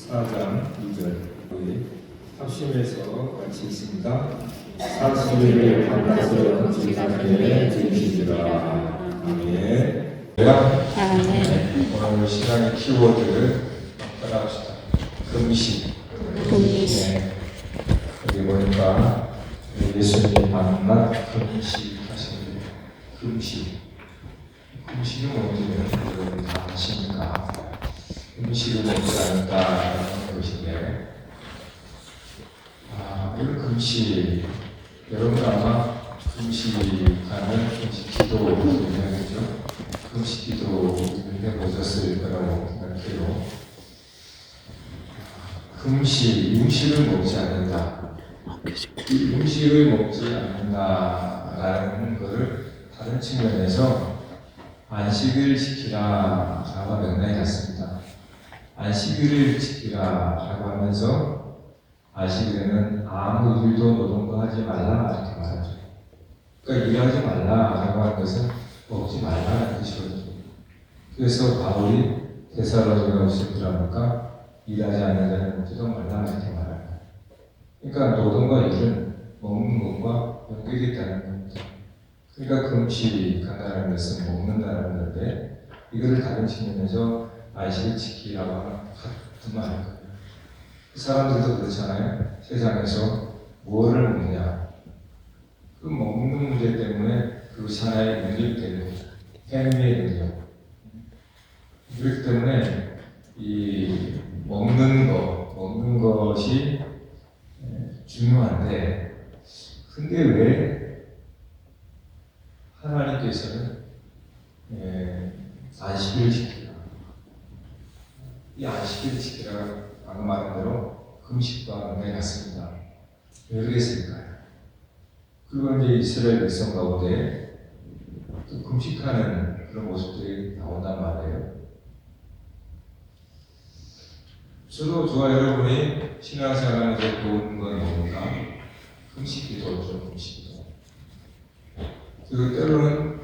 4장 2절 우리 합심해서 같이 있습니다. 사수를 바꿔서 지상에 주시리라. 아멘. 아멘. 오늘 시간의 키워드를 따라합시다. 금식. 네. 여기 보니까 예수님 만나 금식 하시는데 금식. 금식은 뭔지는 여러분 다 아십니까? 금식을 먹지 않는다는 것인데, 이런 금식, 여러분 아마 금식하는 금식 기도 유명하죠? 금식 기도 해보셨을 거라고 생각해요. 금식, 음식을 먹지 않는다. 이 음식을 먹지 않는다라는 것을 다른 측면에서 안식을 지키라 라고 명령이 났습니다. 안식일을 지키라라고 하면서 안식일에는 아무 일도 노동도 하지 말라 이렇게 말하죠. 그러니까 일하지 말라라고 하는 것은 먹지 말라는 뜻이거든요. 그래서 바울이 데살로니가서 뭐랍니까? 일하지 않는 자는 먹지도 말라 이렇게 말합니다. 그러니까 노동과 일은 먹는 것과 연결이 있다는 겁니다. 그러니까 금식한다는 것은 먹는다는 건데, 이거를 다른 측면에서 안식을 지키라고 하는 같은 말일 거예요. 그 사람들도 그렇잖아요. 세상에서 무엇을 먹느냐. 그 먹는 문제 때문에 그것이 하나의 능력되는 거죠. 행위의 능력. 그렇기 때문에 이 먹는 것이 중요한데, 근데 왜 하나님께서는 안식을 지키라. 이 안식을 지키라가 아까 말한 대로 금식과 연관이 같습니다. 왜 그랬을까요? 그리고 이제 이스라엘 백성 가운데 또 금식하는 그런 모습들이 나온단 말이에요. 저도 저와 여러분이 신앙생활에서 배우는 건 뭡니까? 금식기도, 금식기도. 그리고 때로는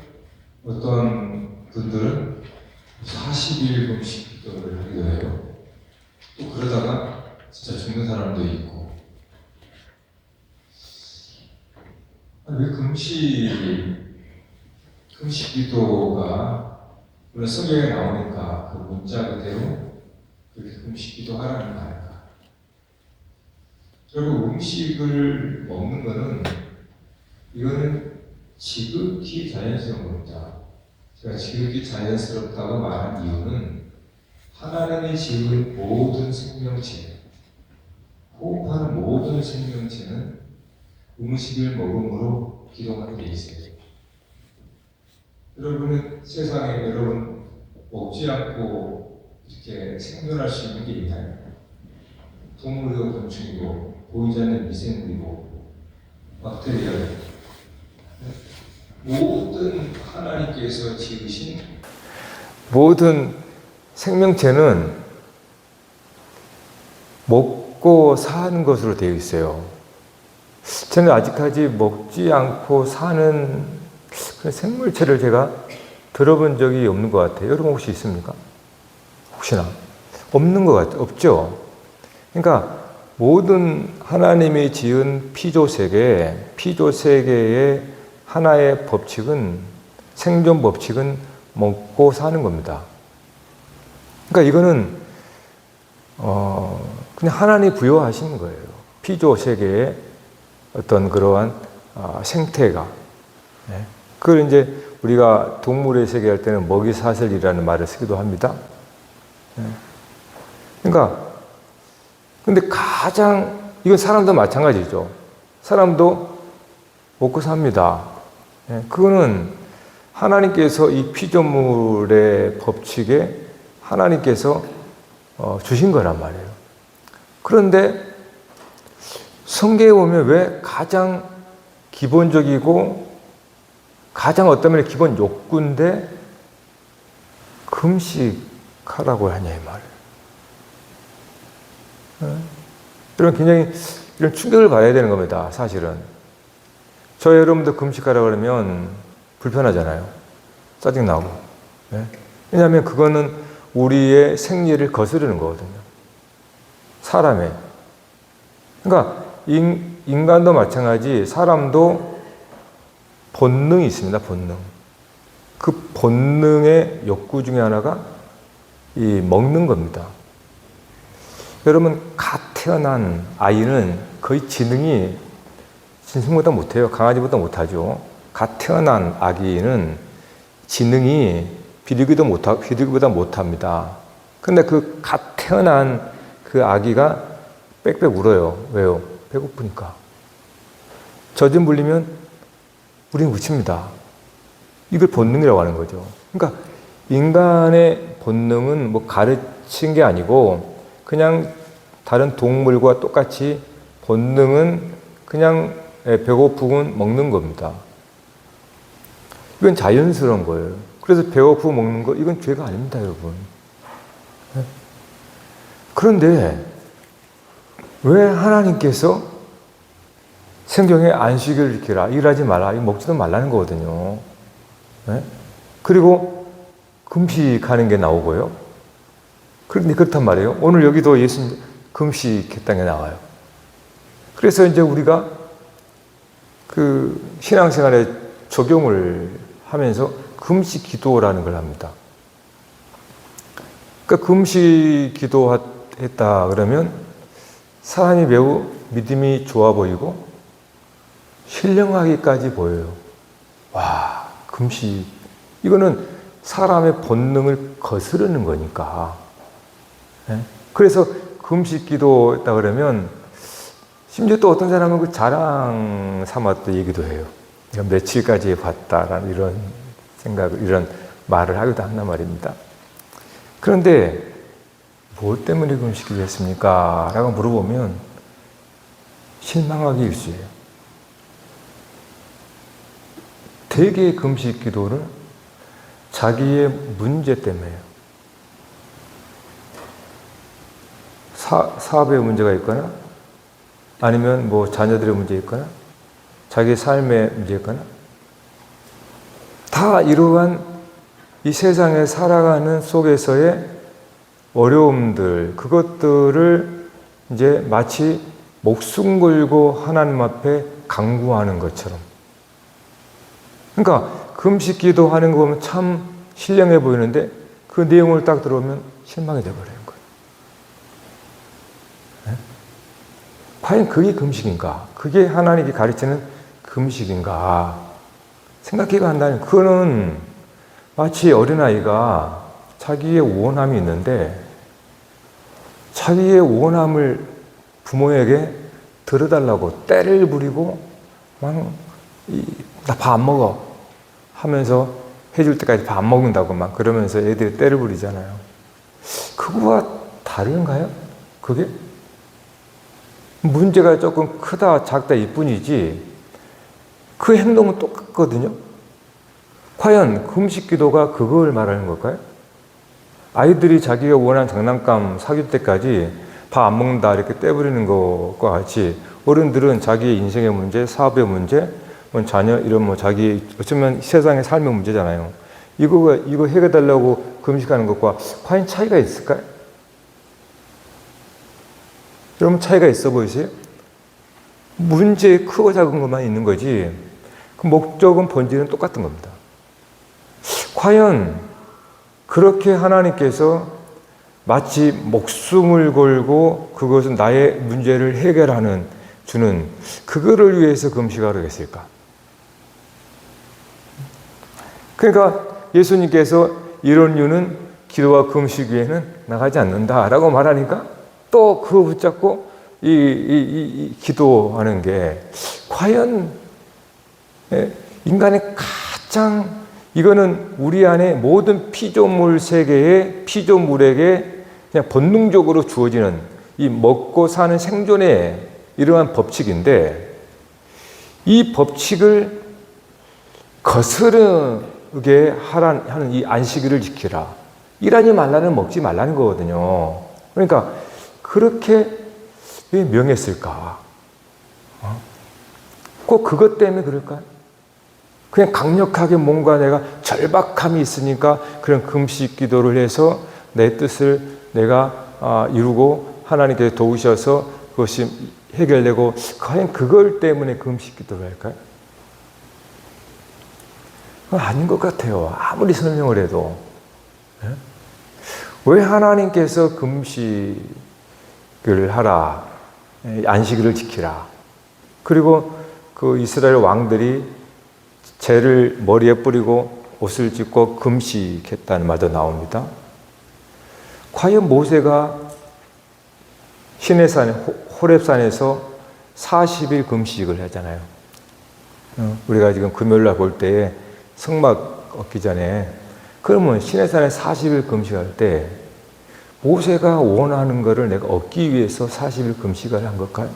어떤 분들은 40일 금식 기도를 하기도 해요. 또 그러다가 진짜 죽는 사람도 있고. 왜 금식 기도가 물론 성경에 나오니까 그 문자 그대로 그렇게 금식 기도하라는 거 아닐까? 결국 음식을 먹는 거는 이거는 지극히 자연스러운 겁니다. 제가 지극히 자연스럽다고 말한 이유는 하나님이 지은 모든 생명체, 호흡하는 모든 생명체는 음식을 먹음으로 기동하게 돼 있어요. 여러분은 세상에 여러분 먹지 않고 이렇게 생존할 수 있는 게 있나요? 동물이고 곤충이고 보이지 않는 미생물이고 박테리아고 모든 하나님께서 지으신 모든 생명체는 먹고 사는 것으로 되어 있어요. 저는 아직까지 먹지 않고 사는 그런 생물체를 제가 들어본 적이 없는 것 같아요. 여러분 혹시 있습니까? 혹시나? 없는 것 같아요. 없죠? 그러니까 모든 하나님이 지은 피조세계의 하나의 법칙은, 생존 법칙은 먹고 사는 겁니다. 그러니까 이거는 그냥 하나님이 부여하신 거예요. 피조 세계의 어떤 그러한 생태가. 네. 그걸 이제 우리가 동물의 세계 할 때는 먹이사슬이라는 말을 쓰기도 합니다. 네. 그러니까 근데 이건 사람도 마찬가지죠. 사람도 먹고 삽니다. 네. 그거는 하나님께서 이 피조물의 법칙에 하나님께서 주신 거란 말이에요. 그런데 성경에 보면 왜 가장 기본적이고 가장 어떤 면에 기본 욕구인데 금식하라고 하냐 이 말이에요. 여러분 굉장히 이런 충격을 받아야 되는 겁니다. 사실은. 저 여러분도 금식하라고 그러면 불편하잖아요. 짜증나고. 네? 왜냐하면 그거는 우리의 생리를 거스르는 거거든요. 사람의. 그러니까 인간도 마찬가지 사람도 본능이 있습니다. 본능. 그 본능의 욕구 중에 하나가 이 먹는 겁니다. 여러분 갓 태어난 아이는 거의 지능이 짐승보다 못해요. 강아지보다 못하죠. 갓 태어난 아기는 지능이 비둘기보다 못합니다. 근데 그 갓 태어난 그 아기가 빽빽 울어요. 왜요? 배고프니까. 젖은 물리면 우리는 우칩니다. 이걸 본능이라고 하는 거죠. 그러니까 인간의 본능은 뭐 가르친 게 아니고 그냥 다른 동물과 똑같이 본능은 그냥 배고프면 먹는 겁니다. 이건 자연스러운 거예요. 그래서 배고프고 먹는 거 이건 죄가 아닙니다, 여러분. 그런데 왜 하나님께서 성경에 안식일을 지키라, 일하지 말라, 먹지도 말라는 거거든요. 그리고 금식하는 게 나오고요. 그런데 그렇단 말이에요. 오늘 여기도 예수님 금식했다는 게 나와요. 그래서 이제 우리가 그 신앙생활에 적용을 하면서 금식 기도라는 걸 합니다. 그러니까 금식 기도했다 그러면 사람이 매우 믿음이 좋아 보이고 신령하기까지 보여요. 와, 금식. 이거는 사람의 본능을 거스르는 거니까. 그래서 금식 기도했다 그러면 심지어 또 어떤 사람은 그 자랑 삼아 또 얘기도 해요. 며칠까지 봤다라는 이런 생각을, 이런 말을 하기도 한단 말입니다. 그런데 무엇 때문에 금식 기도했습니까? 라고 물어보면 실망하기 일쑤예요. 대개의 금식 기도는 자기의 문제 때문에요. 사업의 문제가 있거나 아니면 뭐 자녀들의 문제 있거나 자기 삶의 문제 있거나 다 이러한 이 세상에 살아가는 속에서의 어려움들, 그것들을 이제 마치 목숨 걸고 하나님 앞에 간구하는 것처럼. 그러니까 금식 기도하는 거 보면 참 신령해 보이는데 그 내용을 딱 들어오면 실망이 되어버리는 거예요. 네? 과연 그게 금식인가? 그게 하나님이 가르치는 금식인가? 생각해 본다면 그거는 마치 어린아이가 자기의 원함이 있는데 자기의 원함을 부모에게 들어달라고 때를 부리고 막 나 밥 안 먹어 하면서 해줄 때까지 밥 안 먹는다고 막 그러면서 애들이 때를 부리잖아요. 그거와 다른가요? 그게? 문제가 조금 크다 작다 이뿐이지 그 행동은 똑같거든요. 과연 금식 기도가 그걸 말하는 걸까요? 아이들이 자기가 원하는 장난감 사줄 때까지 밥 안 먹는다 이렇게 떼부리는 것과 같이 어른들은 자기의 인생의 문제, 사업의 문제, 뭐 자녀 이런 뭐 자기 어쩌면 세상의 삶의 문제잖아요. 이거 해결달라고 금식하는 것과 과연 차이가 있을까요? 여러분 차이가 있어 보이세요? 문제 크고 작은 것만 있는 거지 그 목적은 본질은 똑같은 겁니다. 과연 그렇게 하나님께서 마치 목숨을 걸고 그것은 나의 문제를 해결하는 주는 그거를 위해서 금식하러 계실까? 그러니까 예수님께서 이런 이유는 기도와 금식 위에는 나가지 않는다라고 말하니까 또 그거 붙잡고 이 기도하는 게 과연 인간의 가장 이거는 우리 안에 모든 피조물 세계의 피조물에게 그냥 본능적으로 주어지는 이 먹고 사는 생존의 이러한 법칙인데 이 법칙을 거스르게 하는 이 안식일을 지키라. 일하지 말라는 먹지 말라는 거거든요. 그러니까 그렇게 왜 명했을까? 꼭 그것 때문에 그럴까요? 그냥 강력하게 뭔가 내가 절박함이 있으니까 그런 금식 기도를 해서 내 뜻을 내가 이루고 하나님께서 도우셔서 그것이 해결되고 과연 그걸 때문에 금식 기도를 할까요? 그건 아닌 것 같아요. 아무리 설명을 해도. 왜 하나님께서 금식을 하라, 안식일을 지키라. 그리고 그 이스라엘 왕들이 재를 머리에 뿌리고 옷을 찢고 금식했다는 말도 나옵니다. 과연 모세가 시내산 호렙산에서 40일 금식을 하잖아요. 우리가 지금 금요일날 볼 때에 성막 얻기 전에 그러면 시내산에 40일 금식할 때 모세가 원하는 것을 내가 얻기 위해서 40일 금식을 한 걸까요?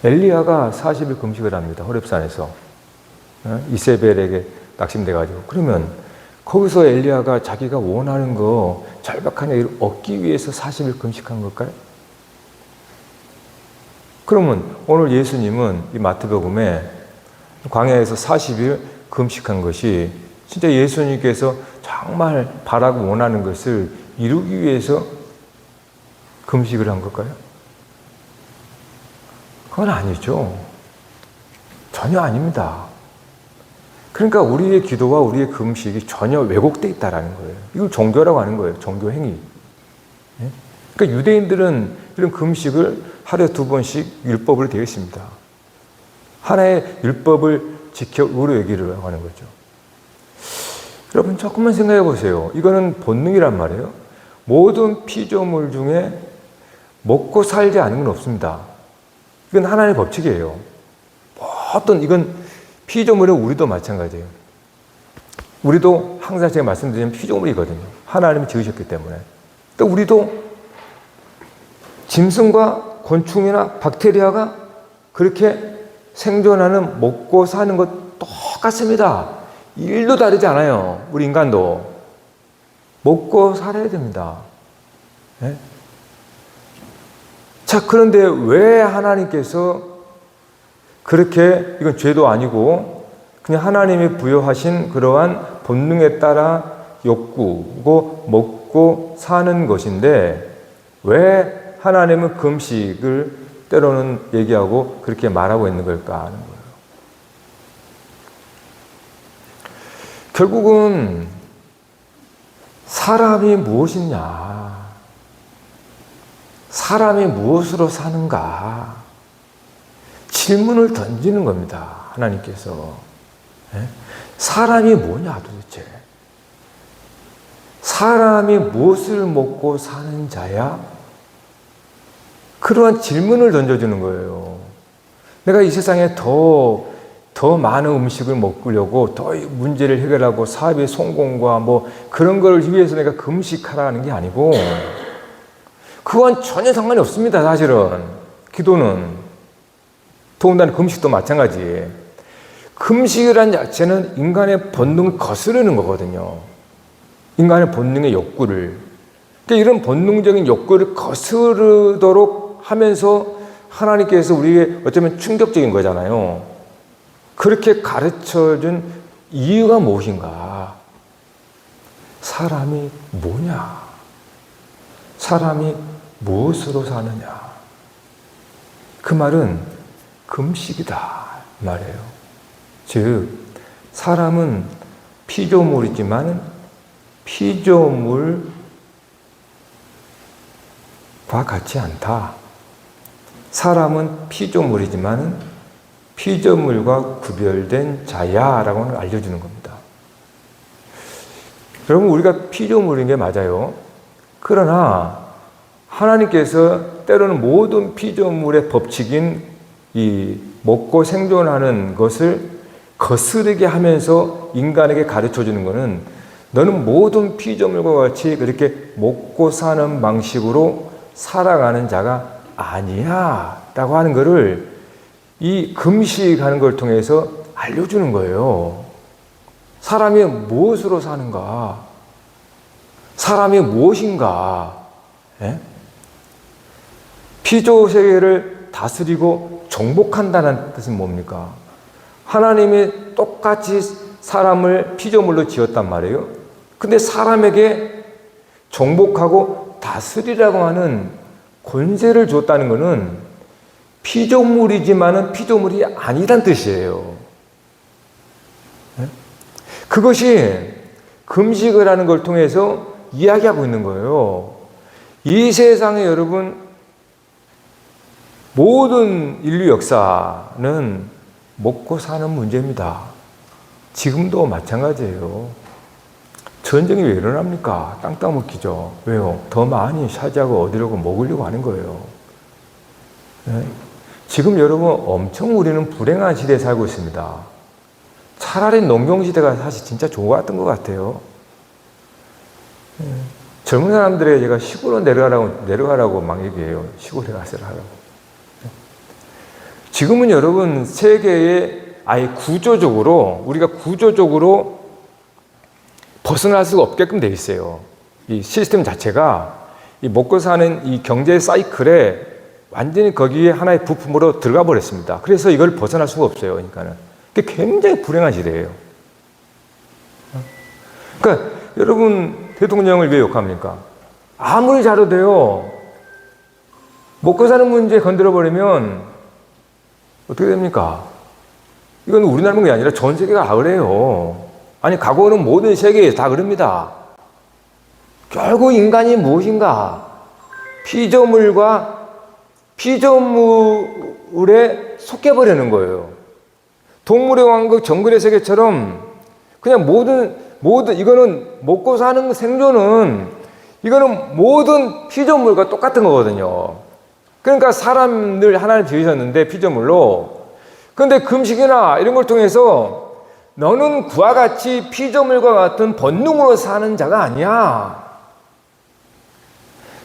엘리야가 40일 금식을 합니다. 호렙산에서. 이세벨에게 낙심돼가지고. 그러면 거기서 엘리야가 자기가 원하는 거 절박한 얘기를 얻기 위해서 40일 금식한 걸까요? 그러면 오늘 예수님은 이 마태복음에 광야에서 40일 금식한 것이 진짜 예수님께서 정말 바라고 원하는 것을 이루기 위해서 금식을 한 걸까요? 그건 아니죠. 전혀 아닙니다. 그러니까 우리의 기도와 우리의 금식이 전혀 왜곡되어 있다는 거예요. 이걸 종교라고 하는 거예요. 종교 행위. 그러니까 유대인들은 이런 금식을 하루에 2번씩 율법으로 되어 있습니다. 하나의 율법을 지켜 의로 여기를 하는 거죠. 여러분 조금만 생각해 보세요. 이거는 본능이란 말이에요. 모든 피조물 중에 먹고 살지 않은 건 없습니다. 이건 하나님의 법칙이에요. 어떤 이건 피조물은 우리도 마찬가지예요. 우리도 항상 제가 말씀드리는 피조물이거든요. 하나님이 지으셨기 때문에. 또 우리도 짐승과 곤충이나 박테리아가 그렇게 생존하는 먹고 사는 것 똑같습니다. 일도 다르지 않아요. 우리 인간도. 먹고 살아야 됩니다. 네? 자, 그런데 왜 하나님께서 그렇게, 이건 죄도 아니고 그냥 하나님이 부여하신 그러한 본능에 따라 욕구고 먹고 사는 것인데 왜 하나님은 금식을 때로는 얘기하고 그렇게 말하고 있는 걸까 하는 거예요. 결국은 사람이 무엇이냐, 사람이 무엇으로 사는가 질문을 던지는 겁니다. 하나님께서. 사람이 뭐냐 도대체? 사람이 무엇을 먹고 사는 자야? 그러한 질문을 던져주는 거예요. 내가 이 세상에 더 많은 음식을 먹으려고 더 문제를 해결하고 사업의 성공과 뭐 그런 걸 위해서 내가 금식하라는 게 아니고 그건 전혀 상관이 없습니다. 사실은 기도는 더군다나 금식도 마찬가지예요. 금식이라는 자체는 인간의 본능을 거스르는 거거든요. 인간의 본능의 욕구를. 그러니까 이런 본능적인 욕구를 거스르도록 하면서 하나님께서 우리에게 어쩌면 충격적인 거잖아요. 그렇게 가르쳐준 이유가 무엇인가? 사람이 뭐냐? 사람이 무엇으로 사느냐? 그 말은 금식이다 말이에요. 즉 사람은 피조물이지만 피조물과 같지 않다. 사람은 피조물이지만 피조물과 구별된 자야라고 알려주는 겁니다. 여러분 우리가 피조물인 게 맞아요. 그러나 하나님께서 때로는 모든 피조물의 법칙인 이 먹고 생존하는 것을 거스르게 하면서 인간에게 가르쳐 주는 것은 너는 모든 피조물과 같이 그렇게 먹고 사는 방식으로 살아가는 자가 아니야 라고 하는 것을 이 금식하는 걸 통해서 알려주는 거예요. 사람이 무엇으로 사는가? 사람이 무엇인가? 예? 피조세계를 다스리고 정복한다는 뜻은 뭡니까? 하나님이 똑같이 사람을 피조물로 지었단 말이에요. 근데 사람에게 정복하고 다스리라고 하는 권세를 줬다는 것은 피조물이지만은 피조물이 아니란 뜻이에요. 그것이 금식을 하는 걸 통해서 이야기하고 있는 거예요. 이 세상에 여러분 모든 인류 역사는 먹고 사는 문제입니다. 지금도 마찬가지예요. 전쟁이 왜 일어납니까? 땅 따먹기죠. 왜요? 더 많이 차지하고 얻으려고 먹으려고 하는 거예요. 네? 지금 여러분 엄청 우리는 불행한 시대에 살고 있습니다. 차라리 농경시대가 사실 진짜 좋았던 것 같아요. 네. 젊은 사람들에게 제가 시골로 내려가라고 막 얘기해요. 시골에 가서 하라고. 네. 지금은 여러분 세계의 아예 우리가 구조적으로 벗어날 수가 없게끔 돼 있어요. 이 시스템 자체가 이 먹고 사는 이 경제 사이클에 완전히 거기에 하나의 부품으로 들어가 버렸습니다. 그래서 이걸 벗어날 수가 없어요. 그러니까는. 그게 굉장히 불행한 시대예요. 그러니까 여러분 대통령을 왜 욕합니까? 아무리 잘해도요. 먹고 사는 문제 건드려 버리면 어떻게 됩니까? 이건 우리나라뿐이 아니라 전 세계가 다 그래요. 아니 과거는 모든 세계에 다 그럽니다. 결국 인간이 무엇인가? 피조물에 속해버리는 거예요. 동물의 왕국 정글의 세계처럼 그냥 모든 이거는 먹고 사는 생존은 이거는 모든 피조물과 똑같은 거거든요. 그러니까 사람을 하나님 지으셨는데 피조물로. 그런데 금식이나 이런 걸 통해서 너는 그와 같이 피조물과 같은 본능으로 사는 자가 아니야.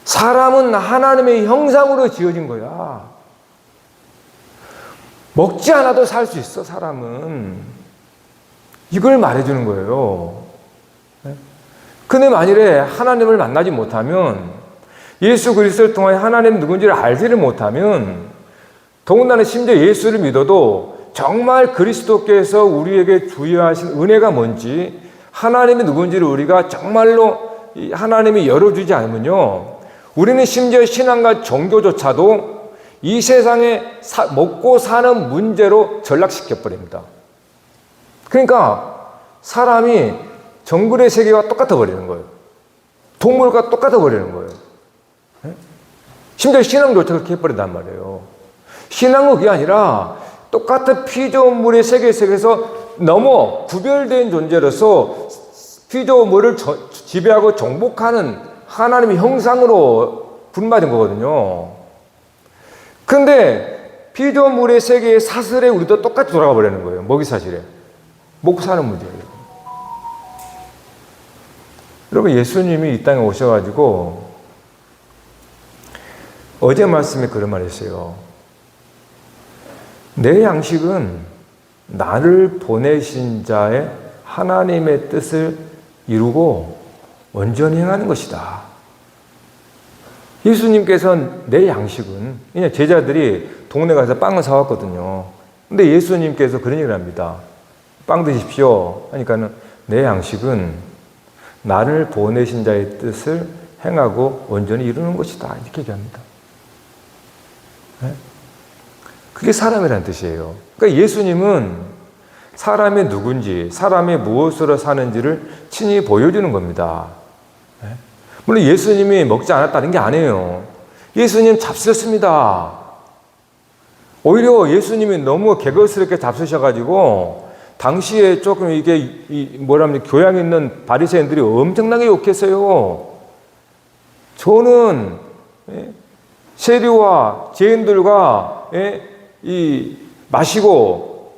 사람은 하나님의 형상으로 지어진 거야. 먹지 않아도 살 수 있어, 사람은. 이걸 말해주는 거예요. 근데 만일에 하나님을 만나지 못하면, 예수 그리스도를 통해 하나님 누군지를 알지를 못하면, 더군다나 심지어 예수를 믿어도 정말 그리스도께서 우리에게 주여하신 은혜가 뭔지, 하나님이 누군지를 우리가 정말로 하나님이 열어주지 않으면요, 우리는 심지어 신앙과 종교조차도 이 세상에 먹고 사는 문제로 전락시켜버립니다. 그러니까 사람이 정글의 세계와 똑같아 버리는 거예요. 동물과 똑같아 버리는 거예요. 심지어 신앙조차 그렇게 해버린단 말이에요. 신앙은 그게 아니라 똑같은 피조물의 세계 속에서 너무 구별된 존재로서 피조물을 지배하고 정복하는 하나님의 형상으로 부름받은 거거든요. 근데 피조물의 세계의 사슬에 우리도 똑같이 돌아가 버리는 거예요. 먹이 사슬에. 먹고 사는 문제예요. 여러분 예수님이 이 땅에 오셔가지고 어제 말씀에 그런 말이 있어요. 내 양식은 나를 보내신 자의 하나님의 뜻을 이루고 온전히 행하는 것이다. 예수님께서는 내 양식은, 그냥 제자들이 동네 가서 빵을 사왔거든요. 근데 예수님께서 그런 얘기를 합니다. 빵 드십시오. 하니까는 내 양식은 나를 보내신 자의 뜻을 행하고 온전히 이루는 것이다. 이렇게 얘기합니다. 네? 그게 사람이라는 뜻이에요. 그러니까 예수님은 사람이 누군지, 사람이 무엇으로 사는지를 친히 보여주는 겁니다. 네? 물론 예수님이 먹지 않았다는 게 아니에요. 예수님 잡수셨습니다. 오히려 예수님이 너무 개걸스럽게 잡수셔가지고 당시에 조금 이게 교양 있는 바리새인들이 엄청나게 욕했어요. 저는 세리와 죄인들과 마시고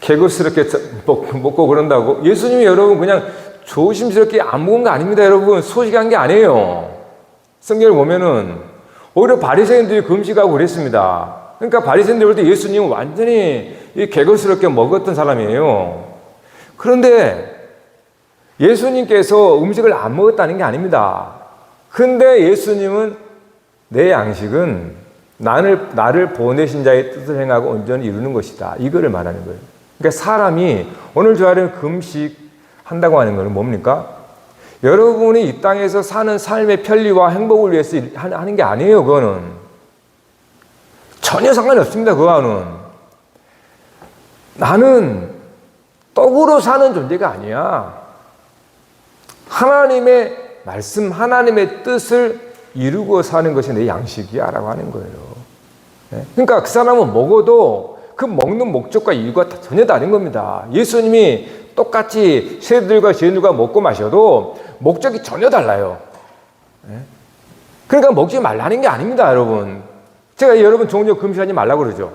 개걸스럽게 먹고 그런다고. 예수님이 여러분 그냥 조심스럽게 안 먹은 거 아닙니다. 여러분 소식한 게 아니에요. 성경을 보면은 오히려 바리새인들이 금식하고 그랬습니다. 그러니까 바리새인들 볼 때 예수님은 완전히 개걸스럽게 먹었던 사람이에요. 그런데 예수님께서 음식을 안 먹었다는 게 아닙니다. 근데 예수님은 내 양식은 나를 보내신 자의 뜻을 행하고 온전히 이루는 것이다. 이거를 말하는 거예요. 그러니까 사람이 오늘 저하는 금식 한다고 하는 것은 뭡니까? 여러분이 이 땅에서 사는 삶의 편리와 행복을 위해서 하는 게 아니에요. 그거는 전혀 상관이 없습니다. 그거는 나는 떡으로 사는 존재가 아니야. 하나님의 말씀, 하나님의 뜻을 이루고 사는 것이 내 양식이야 라고 하는 거예요. 그러니까 그 사람은 먹어도 그 먹는 목적과 이유가 전혀 다른 겁니다. 예수님이 똑같이 세들과 죄인들과 먹고 마셔도 목적이 전혀 달라요. 그러니까 먹지 말라는 게 아닙니다, 여러분. 제가 여러분 종종 금식하지 말라고 그러죠.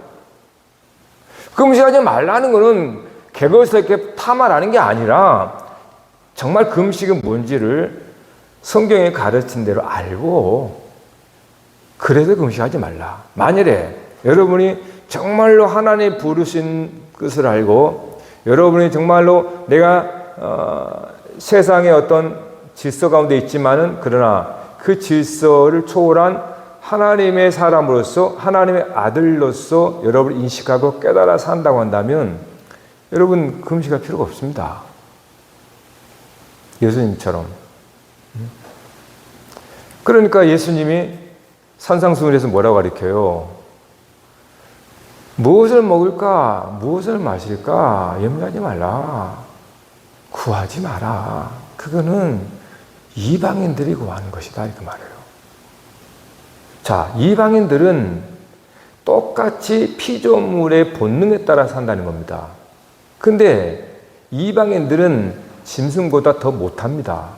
금식하지 말라는 거는 개걸스럽게 탐하라는 게 아니라 정말 금식은 뭔지를 성경에 가르친 대로 알고 그래서 금식하지 말라. 만일에 여러분이 정말로 하나님 부르신 것을 알고 여러분이 정말로 내가 세상의 어떤 질서 가운데 있지만은 그러나 그 질서를 초월한 하나님의 사람으로서 하나님의 아들로서 여러분을 인식하고 깨달아 산다고 한다면 여러분 금식할 필요가 없습니다. 예수님처럼. 그러니까 예수님이 산상수훈에서 뭐라고 가르쳐요? 무엇을 먹을까? 무엇을 마실까? 염려하지 말라. 구하지 마라. 그거는 이방인들이 구하는 것이다. 이렇게 말해요. 자, 이방인들은 똑같이 피조물의 본능에 따라 산다는 겁니다. 근데 이방인들은 짐승보다 더 못합니다.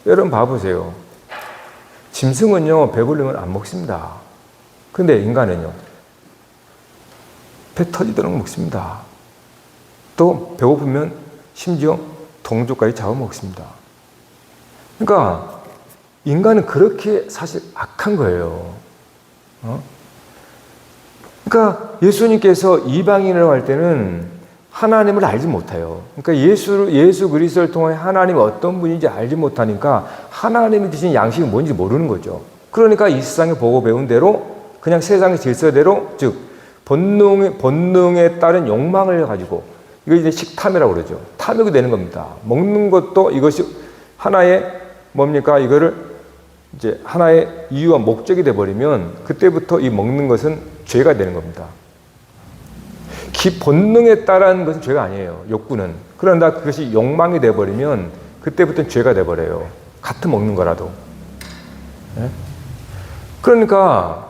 여러분 봐보세요. 짐승은요, 배부르면 안 먹습니다. 근데 인간은요, 배 터지도록 먹습니다. 또 배고프면 심지어 동족까지 잡아먹습니다. 그러니까 인간은 그렇게 사실 악한 거예요. 그러니까 예수님께서 이방인을 할 때는 하나님을 알지 못해요. 그러니까 예수 그리스도를 통해 하나님이 어떤 분인지 알지 못하니까 하나님이 주신 양식이 뭔지 모르는 거죠. 그러니까 이 세상에 보고 배운 대로 그냥 세상의 질서대로 즉 본능에 따른 욕망을 가지고 이거 이제 식탐이라고 그러죠. 탐욕이 되는 겁니다. 먹는 것도 이것이 하나의 뭡니까? 이거를 이제 하나의 이유와 목적이 돼버리면 그때부터 이 먹는 것은 죄가 되는 겁니다. 본능에 따른 것은 죄가 아니에요. 욕구는. 그러나 그것이 욕망이 돼버리면 그때부터는 죄가 돼버려요. 같은 먹는 거라도. 그러니까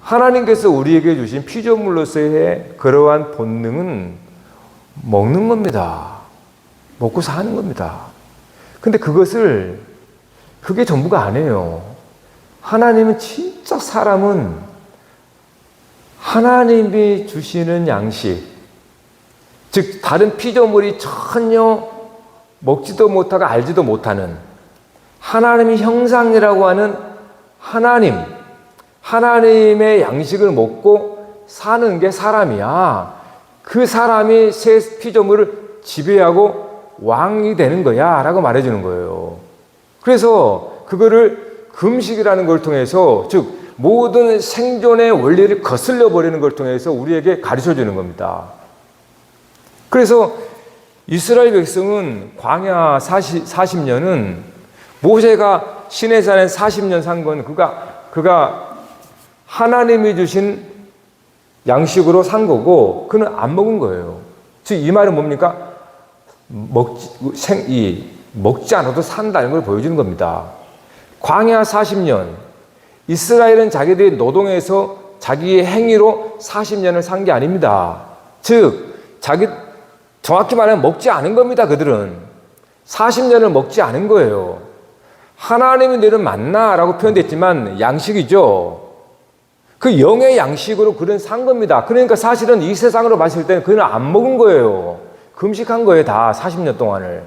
하나님께서 우리에게 주신 피조물로서의 그러한 본능은 먹는 겁니다. 먹고 사는 겁니다. 근데 그게 전부가 아니에요. 하나님은 진짜 사람은 하나님이 주시는 양식, 즉 다른 피조물이 전혀 먹지도 못하고 알지도 못하는 하나님의 형상이라고 하는 하나님의 양식을 먹고 사는 게 사람이야. 그 사람이 새 피조물을 지배하고 왕이 되는 거야 라고 말해주는 거예요. 그래서 그거를 금식이라는 걸 통해서 즉 모든 생존의 원리를 거슬러 버리는 걸 통해서 우리에게 가르쳐 주는 겁니다. 그래서 이스라엘 백성은 광야 40년은 모세가 시내산에 40년 산 건 그가 하나님이 주신 양식으로 산 거고 그는 안 먹은 거예요. 즉 이 말은 뭡니까? 먹지 않아도 산다는 걸 보여주는 겁니다. 광야 40년 이스라엘은 자기들이 노동해서 자기의 행위로 40년을 산 게 아닙니다. 즉 정확히 말하면 먹지 않은 겁니다. 그들은 40년을 먹지 않은 거예요. 하나님이 내는 만나라고 표현됐지만 양식이죠. 그 영의 양식으로 그는 산 겁니다. 그러니까 사실은 이 세상으로 봤을 때는 그는 안 먹은 거예요. 금식한 거예요. 다 40년 동안을.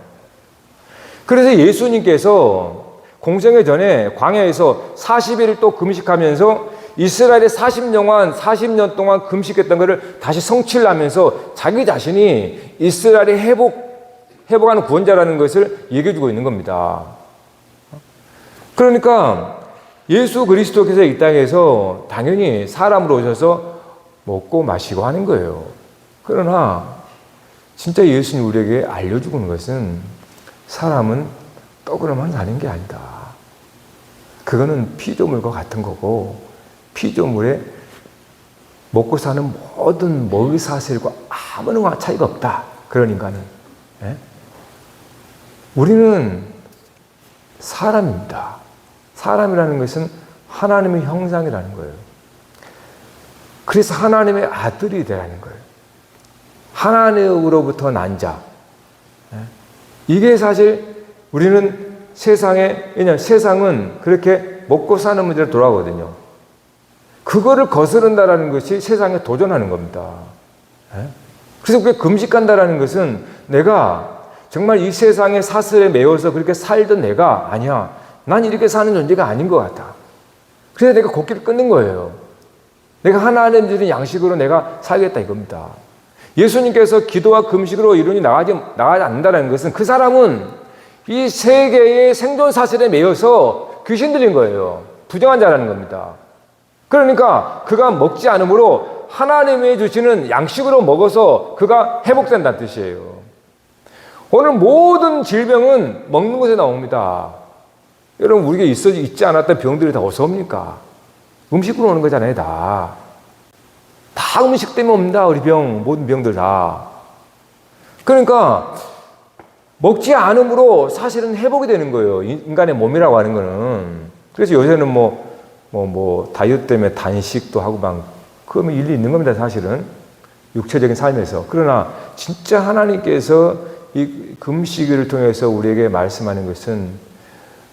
그래서 예수님께서 공생애 전에 광야에서 40일을 또 금식하면서 이스라엘의 40년 동안 금식했던 것을 다시 성취를 하면서 자기 자신이 이스라엘의 회복하는 구원자라는 것을 얘기해 주고 있는 겁니다. 그러니까 예수 그리스도께서 이 땅에서 당연히 사람으로 오셔서 먹고 마시고 하는 거예요. 그러나 진짜 예수님 우리에게 알려주고 있는 것은 사람은 떡으로만 사는 게 아니다. 그거는 피조물과 같은 거고, 피조물에 먹고 사는 모든 먹이 사슬과 아무런 차이가 없다. 그런 인간은. 예? 우리는 사람입니다. 사람이라는 것은 하나님의 형상이라는 거예요. 그래서 하나님의 아들이 되라는 거예요. 하나님으로부터 난 자. 예? 이게 사실 우리는 왜냐하면 세상은 그렇게 먹고 사는 문제로 돌아가거든요. 그거를 거스른다라는 것이 세상에 도전하는 겁니다. 예? 그래서 그게 금식한다라는 것은 내가 정말 이 세상의 사슬에 매여서 그렇게 살던 내가 아니야. 난 이렇게 사는 존재가 아닌 것 같아. 그래서 내가 곡기를 끊는 거예요. 내가 하나님 주신 양식으로 내가 살겠다 이겁니다. 예수님께서 기도와 금식으로 이론이 나가지 않는다는 것은 그 사람은 이 세계의 생존 사슬에 매여서 귀신 들린 거예요. 부정한 자라는 겁니다. 그러니까 그가 먹지 않으므로 하나님이 주시는 양식으로 먹어서 그가 회복된다는 뜻이에요. 오늘 모든 질병은 먹는 것에 나옵니다. 여러분, 우리가 있지 않았던 병들이 다 어디서 옵니까? 음식으로 오는 거잖아요, 다. 다 음식 때문에 옵니다, 우리 모든 병들 다. 그러니까, 먹지 않음으로 사실은 회복이 되는 거예요. 인간의 몸이라고 하는 거는. 그래서 요새는 다이어트 때문에 단식도 하고 그러면 일리 있는 겁니다, 사실은. 육체적인 삶에서. 그러나, 진짜 하나님께서 이 금식을 통해서 우리에게 말씀하는 것은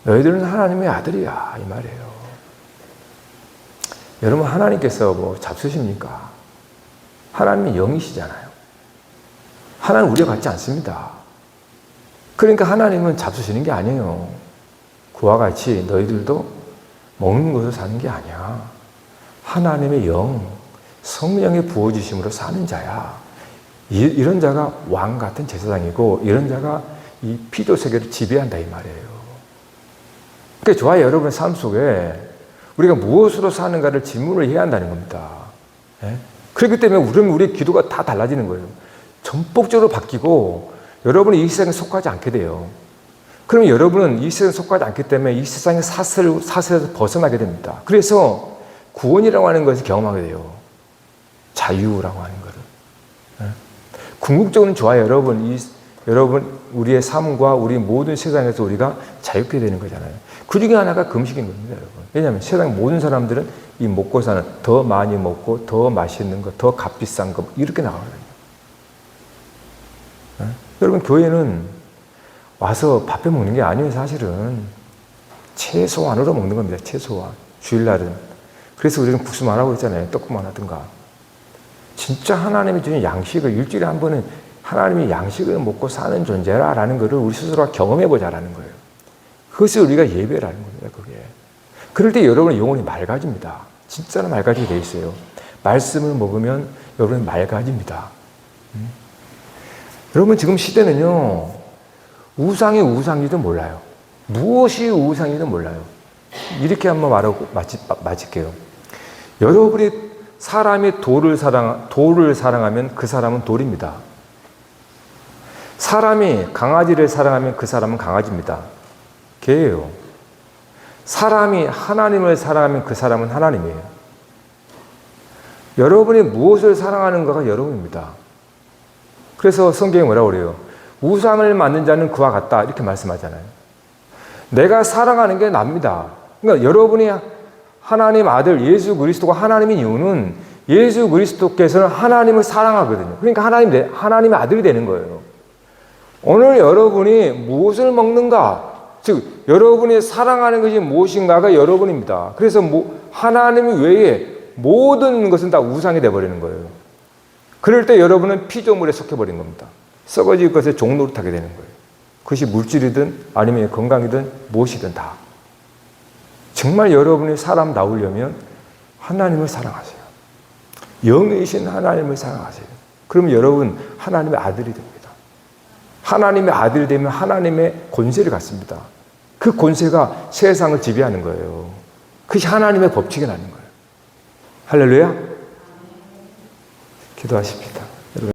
너희들은 하나님의 아들이야, 이 말이에요. 여러분, 하나님께서 잡수십니까? 하나님은 영이시잖아요. 하나님은 우리와 같지 않습니다. 그러니까 하나님은 잡수시는 게 아니에요. 그와 같이 너희들도 먹는 것으로 사는 게 아니야. 하나님의 영, 성령의 부어주심으로 사는 자야. 이런 자가 왕 같은 제사장이고 이런 자가 이 피조 세계를 지배한다 이 말이에요. 그러니까 저와 여러분의 삶 속에 우리가 무엇으로 사는가를 질문을 해야 한다는 겁니다. 예? 그렇기 때문에 우리의 기도가 다 달라지는 거예요. 전폭적으로 바뀌고 여러분이 이 세상에 속하지 않게 돼요. 그러면 여러분은 이 세상에 속하지 않기 때문에 이 세상의 사슬에서 벗어나게 됩니다. 그래서 구원이라고 하는 것을 경험하게 돼요. 자유라고 하는 것을. 예? 궁극적으로는 저와 여러분, 우리의 삶과 우리 모든 세상에서 우리가 자유케 되는 거잖아요. 그 중에 하나가 금식인 겁니다, 여러분. 왜냐하면 세상 모든 사람들은 이 먹고 사는 더 많이 먹고 더 맛있는 것, 더 값비싼 것 이렇게 나가거든요. 네? 여러분, 교회는 와서 밥해 먹는 게 아니에요, 사실은. 최소한으로 먹는 겁니다, 최소한. 주일날은. 그래서 우리는 국수만 하고 있잖아요, 떡국만 하든가. 진짜 하나님이 주신 양식을 일주일에 한 번은 하나님이 양식을 먹고 사는 존재라라는 것을 우리 스스로가 경험해보자라는 거예요. 그것을 우리가 예배라는 겁니다, 그게. 그럴 때 여러분의 영혼이 맑아집니다. 진짜로 맑아지게 돼 있어요. 말씀을 먹으면 여러분이 맑아집니다. 여러분, 지금 시대는요, 우상이 우상인지도 몰라요. 무엇이 우상인지도 몰라요. 이렇게 한번 말하고 마칠게요. 여러분이 사람이 돌을 사랑하면 그 사람은 돌입니다. 사람이 강아지를 사랑하면 그 사람은 강아지입니다. 개예요. 사람이 하나님을 사랑하면 그 사람은 하나님이에요. 여러분이 무엇을 사랑하는가가 여러분입니다. 그래서 성경이 뭐라고 그래요? 우상을 만든 자는 그와 같다 이렇게 말씀하잖아요. 내가 사랑하는 게 납니다. 그러니까 여러분이 하나님 아들 예수 그리스도가 하나님인 이유는 예수 그리스도께서는 하나님을 사랑하거든요. 그러니까 하나님의 아들이 되는 거예요. 오늘 여러분이 무엇을 먹는가? 즉 여러분이 사랑하는 것이 무엇인가가 여러분입니다. 그래서 하나님 외에 모든 것은 다 우상이 되어버리는 거예요. 그럴 때 여러분은 피조물에 속해버린 겁니다. 썩어질 것에 종노릇하게 되는 거예요. 그것이 물질이든 아니면 건강이든 무엇이든 다. 정말 여러분이 사람 나오려면 하나님을 사랑하세요. 영이신 하나님을 사랑하세요. 그러면 여러분 하나님의 아들이 됩니다. 하나님의 아들이 되면 하나님의 권세를 갖습니다. 그 권세가 세상을 지배하는 거예요. 그것이 하나님의 법칙이 나는 거예요. 할렐루야. 기도하십시오.